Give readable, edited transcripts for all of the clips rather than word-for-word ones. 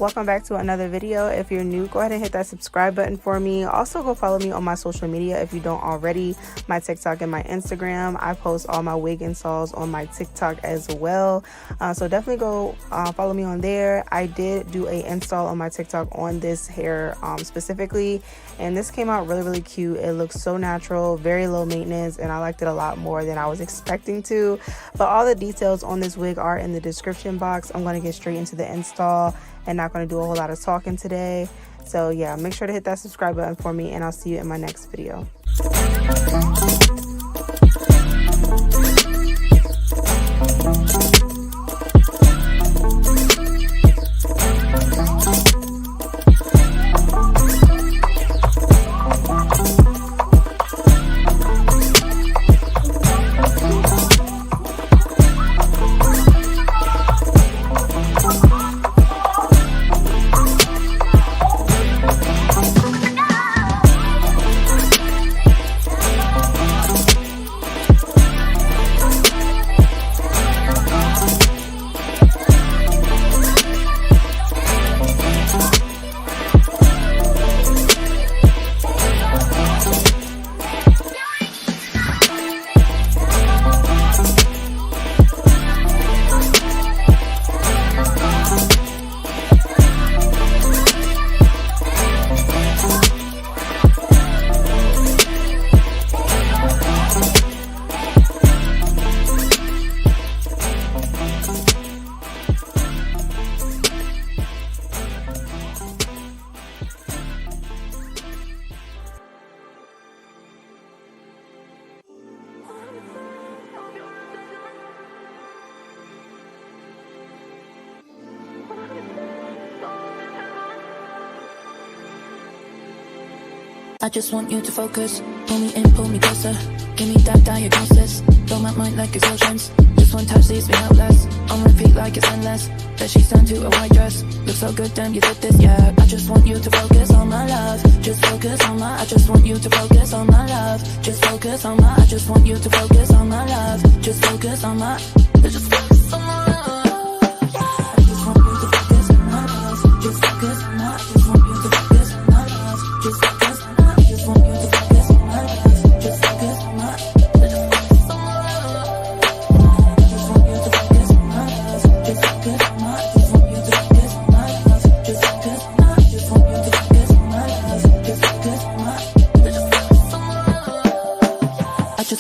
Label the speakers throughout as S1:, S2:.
S1: welcome back to another video. If you're new, go ahead and hit that subscribe button for me. Also, go follow me on my social media if you don't already, my TikTok and my Instagram. I post all my wig installs on my TikTok as well, so definitely go follow me on there. I did do a install on my TikTok on this hair specifically, and this came out really cute. It looks so natural, very low maintenance, and I liked it a lot more than I was expecting to. But all the details on this wig are in the description box. I'm going to get straight into the install and not going to do a whole lot of talking today. So yeah, make sure to hit that subscribe button for me, and I'll see you in my next video.
S2: I just want you to focus. Pull me in, pull me closer. Give me that diagnosis. Blow my mind like explosions. Just one touch leaves me helpless. On repeat like it's endless. That she's turned to a white dress. Looks so good, damn, you did this, yeah. I just want you to focus on my love. Just focus on my. I just want you to focus on my love. Just focus on my. I just want you to focus on my love. Just focus on my. Just focus on my love. I just want you to focus on my love. Just focus on my. I just want you to focus on my love. Just focus.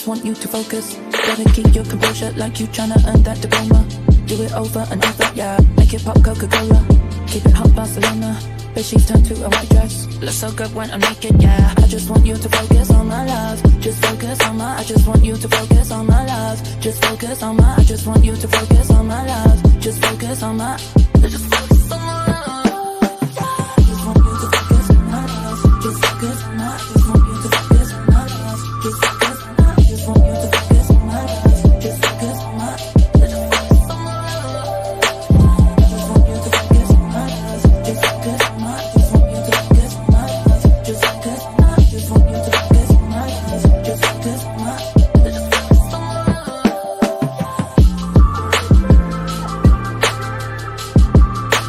S2: Want you to focus. Gotta keep your composure like you tryna earn that diploma. Do it over and over, yeah. Make it pop Coca-Cola. Keep it hot Barcelona. But she's turned to a white dress. Looks so good when I'm naked, yeah. I just want you to focus on my love. Just focus on my. I just want you to focus on my love. Just focus on my. I just want you to focus on my love. Just focus on my. Just focus on my love. I just want you to focus on my love. Just focus on my. I just want you to focus on my love. Just focus. Just want you to focus on my love. Just focus on my. Just focus on my love. I just want you to focus on my love. Just focus on my. Just want you to focus on my love. Just focus on my. Just want you to focus on my love. Just focus on my. Just focus on my love.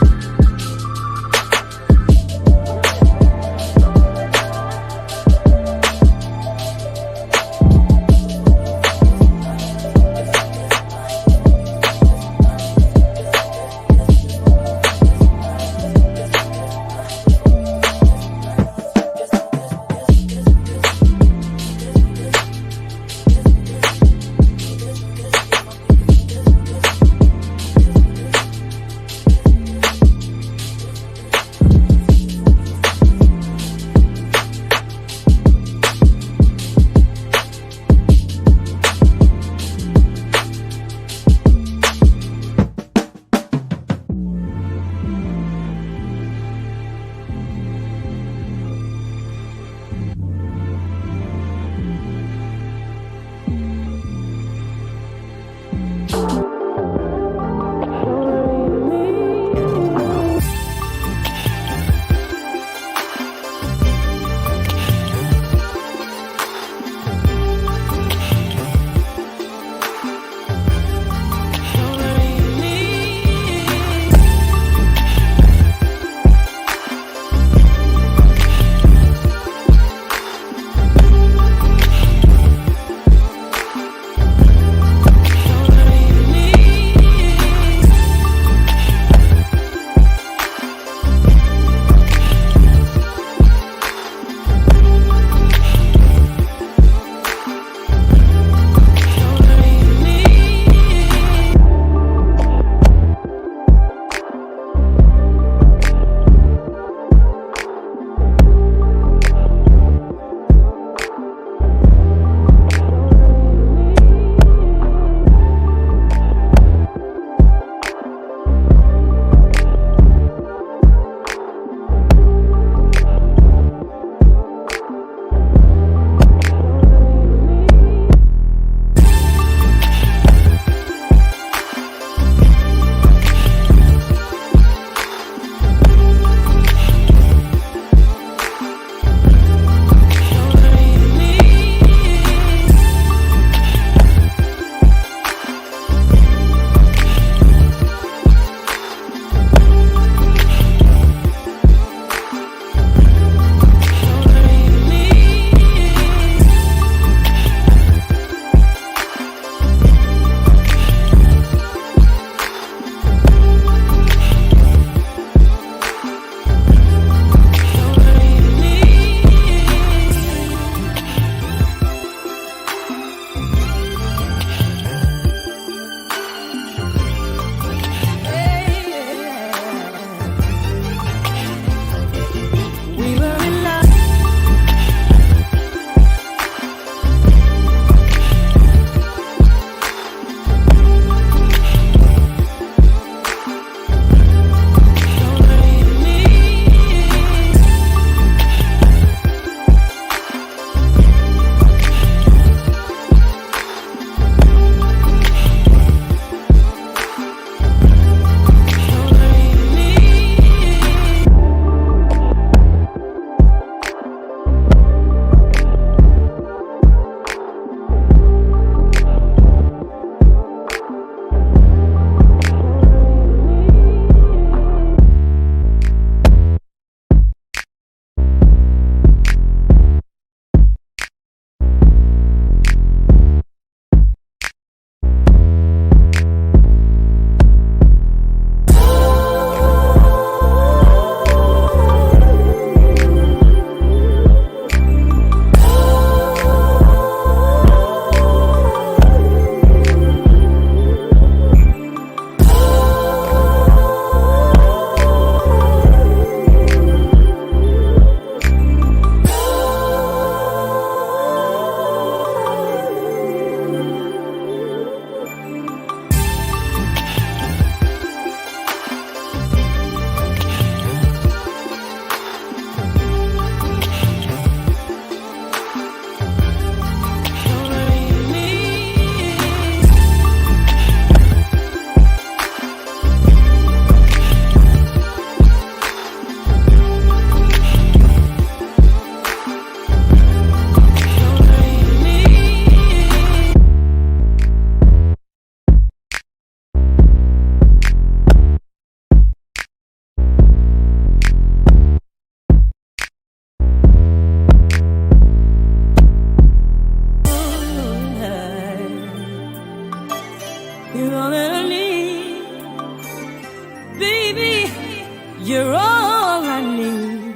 S2: You're all I need.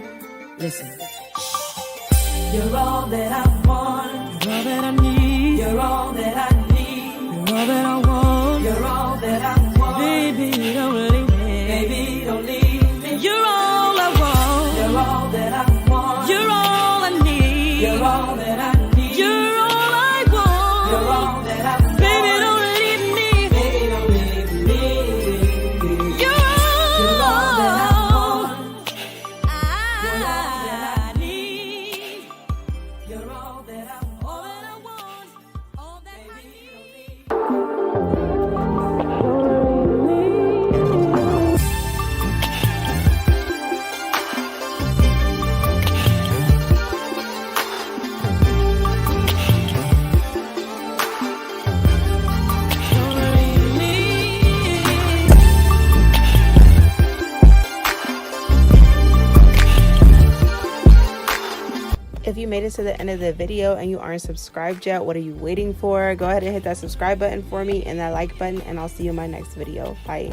S2: Listen. You're all that I want. You're all that I need. You're all that I need. You're all that I want. You're all that I want. Baby, don't leave me. Baby, don't leave me. You're all I want. You're all that I want. You're all I need. You're all that I need. You're all I want. You're all that I want. Baby, don't leave me. Baby, don't leave me. You're all that I want. You're all that I need. You're all that I want. All that I need.
S1: If you made it to the end of the video and you aren't subscribed yet, what are you waiting for? Go ahead and hit that subscribe button for me and that like button, and I'll see you in my next video. Bye.